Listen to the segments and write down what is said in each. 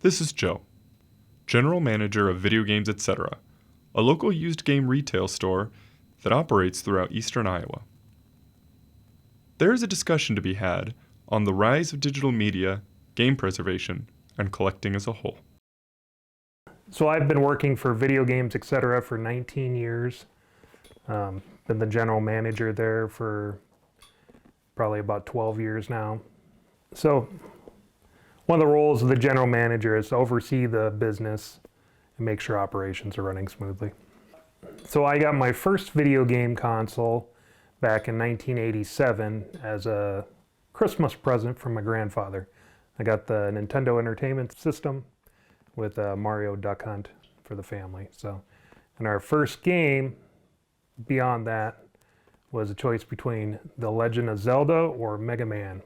This is Joe, General Manager of Video Games Etc., a local used game retail store that operates throughout eastern Iowa. There is a discussion to be had on the rise of digital media, game preservation, and collecting as a whole. So I've been working for Video Games Etc. for 19 years. Been the general manager there for probably about 12 years now. So one of the roles of the general manager is to oversee the business and make sure operations are running smoothly. So I got my first video game console back in 1987 as a Christmas present from my grandfather. I got the Nintendo Entertainment System with Mario Duck Hunt for the family. So, and our first game beyond that was a choice between The Legend of Zelda or Mega Man.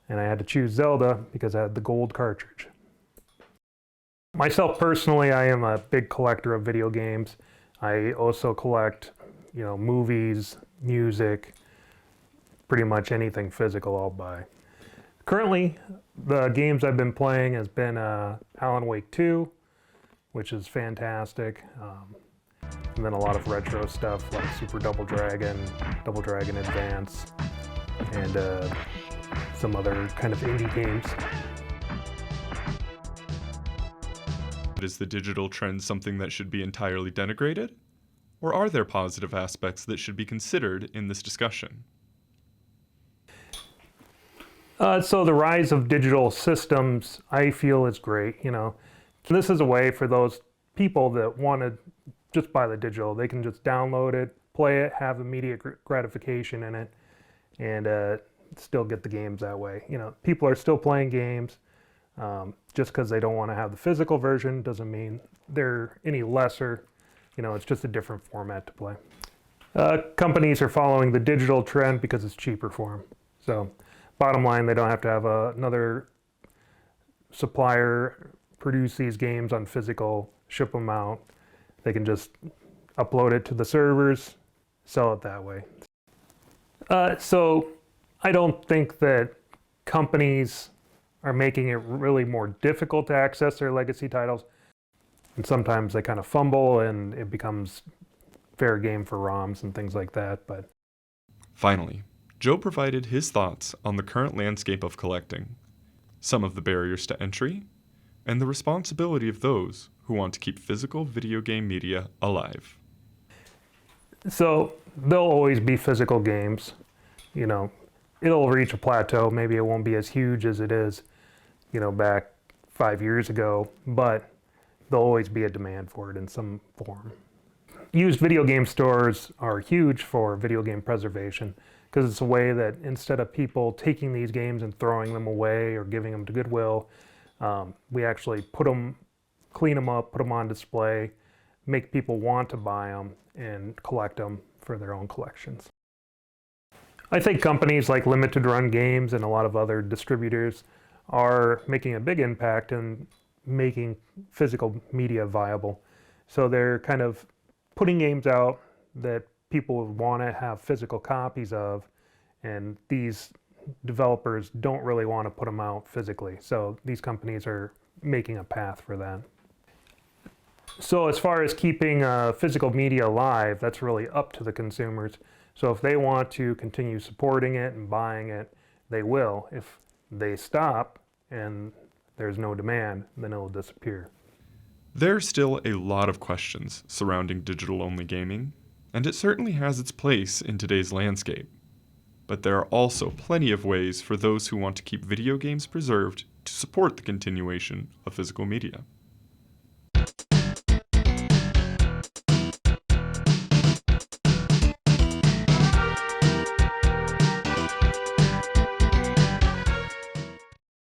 And I had to choose Zelda because I had the gold cartridge. Myself personally, I am a big collector of video games. I also collect, movies, music, pretty much anything physical I'll buy. Currently, the games I've been playing has been Alan Wake 2, which is fantastic. And then a lot of retro stuff like Super Double Dragon Advance, and some other kind of indie games. Is the digital trend something that should be entirely denigrated? Or are there positive aspects that should be considered in this discussion? So the rise of digital systems, I feel is great. This is a way for those people that want to just buy the digital. They can just download it, play it, have immediate gratification in it, and still get the games that way. People are still playing games. Just because they don't want to have the physical version doesn't mean they're any lesser. It's just a different format to play. Companies are following the digital trend because it's cheaper for them. So bottom line, they don't have to have another supplier produce these games on physical, ship them out. They can just upload it to the servers, sell it that way. So I don't think that companies are making it really more difficult to access their legacy titles. And sometimes they kind of fumble and it becomes fair game for ROMs and things like that. But finally, Joe provided his thoughts on the current landscape of collecting, some of the barriers to entry, and the responsibility of those who want to keep physical video game media alive. So there'll always be physical games. It'll reach a plateau. Maybe it won't be as huge as it is, back 5 years ago, but there'll always be a demand for it in some form. Used video game stores are huge for video game preservation because it's a way that instead of people taking these games and throwing them away or giving them to Goodwill, we actually clean them up, put them on display, make people want to buy them and collect them for their own collections. I think companies like Limited Run Games and a lot of other distributors are making a big impact in making physical media viable. So they're kind of putting games out that people would want to have physical copies of, and these developers don't really want to put them out physically. So these companies are making a path for that. So as far as keeping physical media alive, that's really up to the consumers. So if they want to continue supporting it and buying it, they will. If they stop and there's no demand, then it'll disappear. There's still a lot of questions surrounding digital-only gaming, and it certainly has its place in today's landscape. But there are also plenty of ways for those who want to keep video games preserved to support the continuation of physical media.